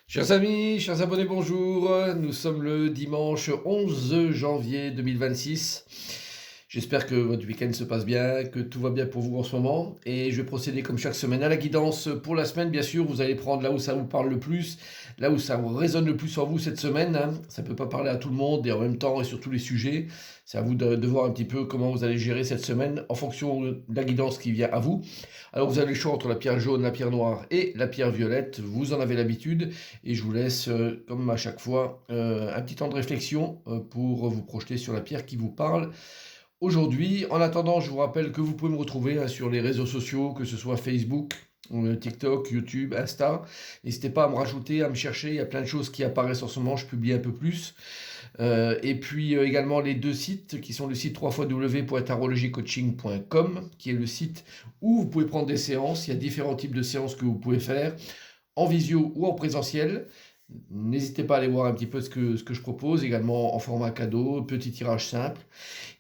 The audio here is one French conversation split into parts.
Chers amis, chers abonnés, bonjour. Nous sommes le dimanche 11 janvier 2026. J'espère que votre week-end se passe bien, que tout va bien pour vous en ce moment. Et je vais procéder comme chaque semaine à la guidance pour la semaine. Bien sûr, vous allez prendre là où ça vous parle le plus, là où ça résonne le plus en vous cette semaine, hein. Ça ne peut pas parler à tout le monde et en même temps et sur tous les sujets. C'est à vous de voir un petit peu comment vous allez gérer cette semaine en fonction de la guidance qui vient à vous. Alors vous avez le choix entre la pierre jaune, la pierre noire et la pierre violette. Vous en avez l'habitude. Et je vous laisse, comme à chaque fois, un petit temps de réflexion pour vous projeter sur la pierre qui vous parle aujourd'hui. En attendant, je vous rappelle que vous pouvez me retrouver sur les réseaux sociaux, que ce soit Facebook, TikTok, YouTube, Insta. N'hésitez pas à me rajouter, à me chercher. Il y a plein de choses qui apparaissent en ce moment. Je publie un peu plus. Et puis également les deux sites qui sont le site www.tarologycoaching.com, qui est le site où vous pouvez prendre des séances. Il y a différents types de séances que vous pouvez faire en visio ou en présentiel. N'hésitez pas à aller voir un petit peu ce que je propose, également en format cadeau, petit tirage simple.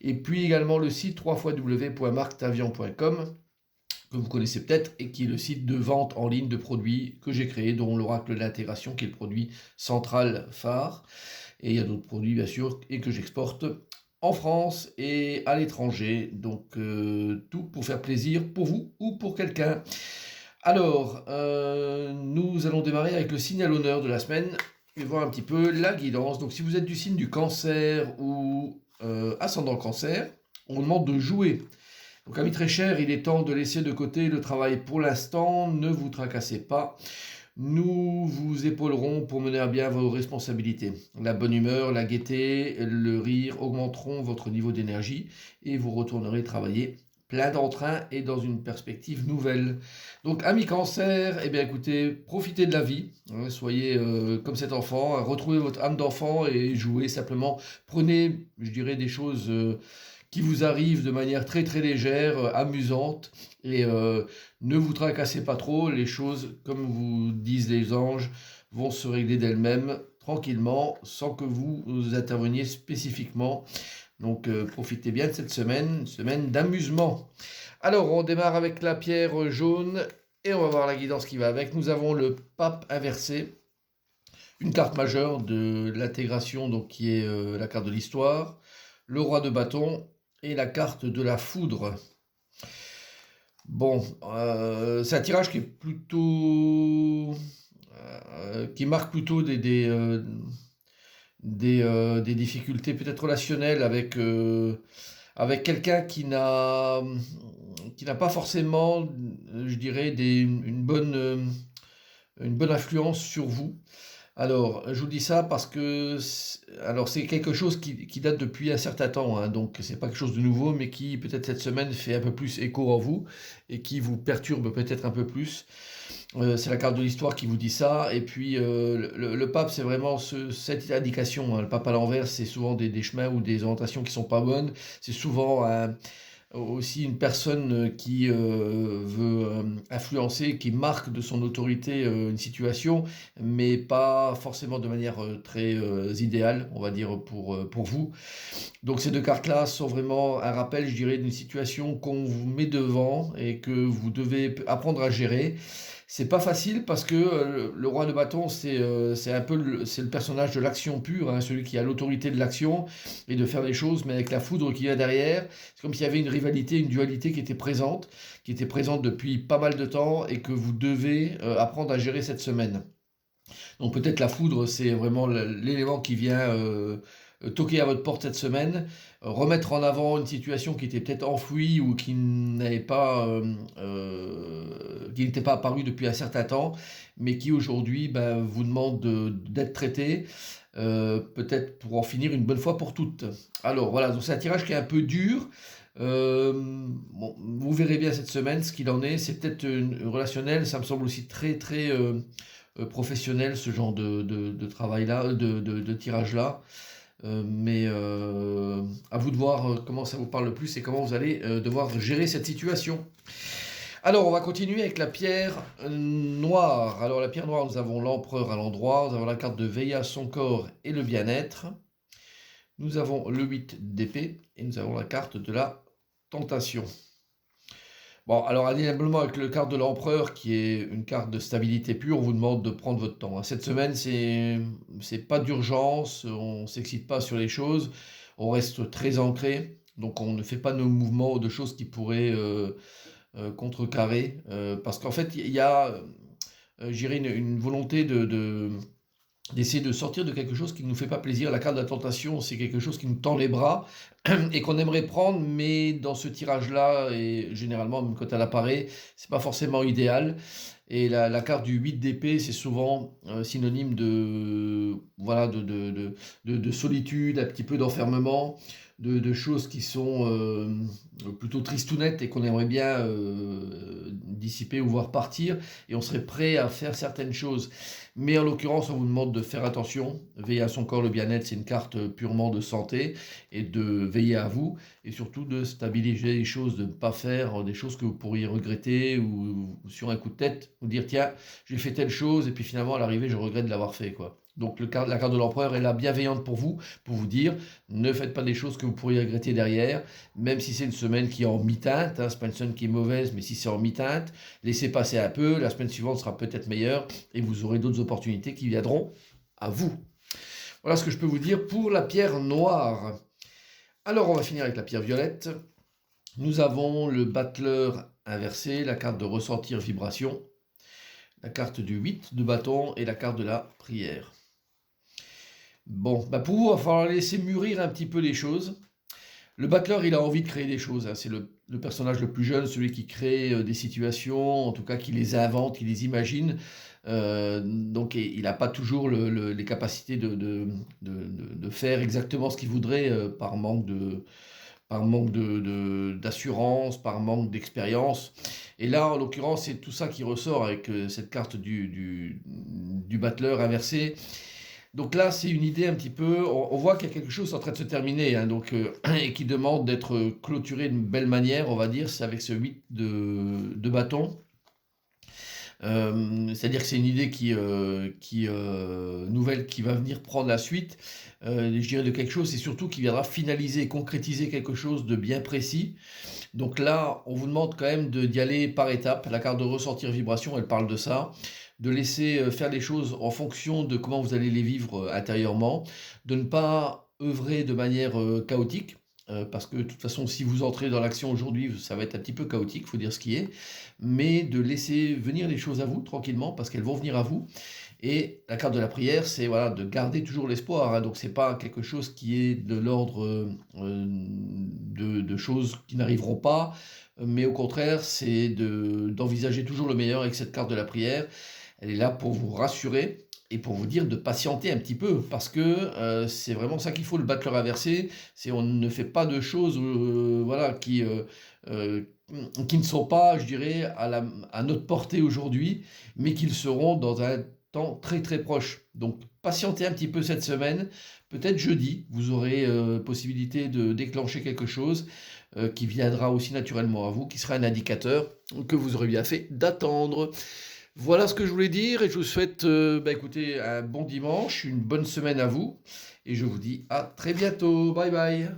Et puis également le site www.marctavian.com, que vous connaissez peut-être, et qui est le site de vente en ligne de produits que j'ai créé, dont l'oracle de l'intégration, qui est le produit central phare. Et il y a d'autres produits, bien sûr, et que j'exporte en France et à l'étranger. Donc, tout pour faire plaisir pour vous ou pour quelqu'un. Alors, nous allons démarrer avec le signe à l'honneur de la semaine et voir un petit peu la guidance. Donc, si vous êtes du signe du cancer ou ascendant cancer, on vous demande de jouer. Donc, amis très chers, il est temps de laisser de côté le travail pour l'instant. Ne vous tracassez pas. Nous vous épaulerons pour mener à bien vos responsabilités. La bonne humeur, la gaieté, le rire augmenteront votre niveau d'énergie et vous retournerez travailler plein d'entrain et dans une perspective nouvelle. Donc, amis cancer, eh bien écoutez, profitez de la vie, hein, soyez comme cet enfant, retrouvez votre âme d'enfant et jouez simplement. Prenez, je dirais, des choses qui vous arrivent de manière très très légère, amusante, et ne vous tracassez pas trop, les choses, comme vous disent les anges, vont se régler d'elles-mêmes tranquillement, sans que vous interveniez spécifiquement. Donc profitez bien de cette semaine, une semaine d'amusement. Alors on démarre avec la pierre jaune et on va voir la guidance qui va avec. Nous avons le pape inversé, une carte majeure de l'intégration, donc qui est la carte de l'histoire, le roi de bâton et la carte de la foudre. Bon, c'est un tirage qui est plutôt qui marque plutôt des difficultés peut-être relationnelles avec quelqu'un qui n'a pas forcément, je dirais, une bonne influence sur vous. Alors, je vous dis ça parce que alors c'est quelque chose qui date depuis un certain temps, hein, donc c'est pas quelque chose de nouveau, mais qui peut-être cette semaine fait un peu plus écho en vous et qui vous perturbe peut-être un peu plus. C'est la carte de l'histoire qui vous dit ça. Et puis le pape, c'est vraiment cette indication, hein. Le pape à l'envers, c'est souvent des chemins ou des orientations qui sont pas bonnes. C'est souvent aussi une personne qui veut influencer, qui marque de son autorité une situation, mais pas forcément de manière très idéale, on va dire, pour vous. Donc ces deux cartes-là sont vraiment un rappel, je dirais, d'une situation qu'on vous met devant et que vous devez apprendre à gérer. C'est pas facile parce que le roi de bâton, c'est un peu c'est le personnage de l'action pure, hein, celui qui a l'autorité de l'action et de faire les choses, mais avec la foudre qui vient derrière. C'est comme s'il y avait une rivalité, une dualité qui était présente depuis pas mal de temps et que vous devez apprendre à gérer cette semaine. Donc peut-être la foudre, c'est vraiment l'élément qui vient toquer à votre porte cette semaine, remettre en avant une situation qui était peut-être enfouie ou qui n'était pas apparue depuis un certain temps, mais qui aujourd'hui vous demande d'être traité, peut-être pour en finir une bonne fois pour toutes. Alors voilà, donc c'est un tirage qui est un peu dur. Bon, vous verrez bien cette semaine ce qu'il en est. C'est peut-être relationnel, ça me semble aussi très très professionnel ce genre de travail-là, de tirage-là. Mais à vous de voir comment ça vous parle le plus et comment vous allez devoir gérer cette situation. Alors, on va continuer avec la pierre noire. Alors, la pierre noire, nous avons l'empereur à l'endroit, nous avons la carte de veiller à son corps et le bien-être. Nous avons le 8 d'épée et nous avons la carte de la tentation. Bon, alors indéniablement avec le carte de l'empereur qui est une carte de stabilité pure, on vous demande de prendre votre temps, hein. Cette semaine, c'est pas d'urgence, on s'excite pas sur les choses, on reste très ancré, donc on ne fait pas nos mouvements ou de choses qui pourraient contrecarrer, parce qu'en fait, il y a, je dirais, une volonté d'essayer de sortir de quelque chose qui ne nous fait pas plaisir. La carte de la tentation, c'est quelque chose qui nous tend les bras et qu'on aimerait prendre, mais dans ce tirage-là, et généralement, même quand elle apparaît, c'est pas forcément idéal. Et la carte du 8 d'épée, c'est souvent synonyme de, voilà, de solitude, un petit peu d'enfermement, de choses qui sont plutôt tristounettes et qu'on aimerait bien dissiper ou voir partir. Et on serait prêt à faire certaines choses. Mais en l'occurrence, on vous demande de faire attention. Veiller à son corps, le bien-être, c'est une carte purement de santé et de veiller à vous et surtout de stabiliser les choses, de ne pas faire des choses que vous pourriez regretter ou sur un coup de tête, vous dire tiens, j'ai fait telle chose et puis finalement à l'arrivée je regrette de l'avoir fait quoi. Donc la carte de l'empereur est là bienveillante pour vous dire ne faites pas des choses que vous pourriez regretter derrière, même si c'est une semaine qui est en mi-teinte, hein, c'est pas une semaine qui est mauvaise, mais si c'est en mi-teinte, laissez passer un peu, la semaine suivante sera peut-être meilleure et vous aurez d'autres opportunités qui viendront à vous. Voilà ce que je peux vous dire pour la pierre noire. Alors, on va finir avec la pierre violette. Nous avons le battleur inversé, la carte de ressentir vibration, la carte du 8 de bâton et la carte de la prière. Bon, pour vous, il va falloir laisser mûrir un petit peu les choses. Le battleur, il a envie de créer des choses, hein. C'est le personnage le plus jeune, celui qui crée des situations, en tout cas qui les invente, qui les imagine. Donc il n'a pas toujours les capacités de faire exactement ce qu'il voudrait par manque d'assurance, par manque d'expérience. Et là, en l'occurrence, c'est tout ça qui ressort avec cette carte du battleur inversé. Donc là, c'est une idée un petit peu, on voit qu'il y a quelque chose en train de se terminer, hein, donc, et qui demande d'être clôturé d'une belle manière, on va dire, c'est avec ce 8 de bâton. C'est-à-dire que c'est une idée nouvelle qui va venir prendre la suite, je dirais de quelque chose, et surtout qui viendra finaliser, concrétiser quelque chose de bien précis. Donc là, on vous demande quand même d'y aller par étapes. La carte de ressentir vibration, elle parle de ça. De laisser faire les choses en fonction de comment vous allez les vivre intérieurement. De ne pas œuvrer de manière chaotique. Parce que de toute façon, si vous entrez dans l'action aujourd'hui, ça va être un petit peu chaotique, il faut dire ce qui est. Mais de laisser venir les choses à vous tranquillement, parce qu'elles vont venir à vous. Et la carte de la prière, c'est voilà, de garder toujours l'espoir, hein. Donc c'est pas quelque chose qui est de l'ordre de choses qui n'arriveront pas, mais au contraire, c'est d'envisager toujours le meilleur avec cette carte de la prière. Elle est là pour vous rassurer et pour vous dire de patienter un petit peu, parce que c'est vraiment ça qu'il faut, le battleur inversé, c'est on ne fait pas de choses voilà, qui ne sont pas, je dirais, à notre portée aujourd'hui, mais qu'ils seront dans un temps très très proche. Donc patientez un petit peu cette semaine, peut-être jeudi, vous aurez possibilité de déclencher quelque chose qui viendra aussi naturellement à vous, qui sera un indicateur que vous aurez bien fait d'attendre. Voilà ce que je voulais dire et je vous souhaite écoutez, un bon dimanche, une bonne semaine à vous et je vous dis à très bientôt. Bye bye.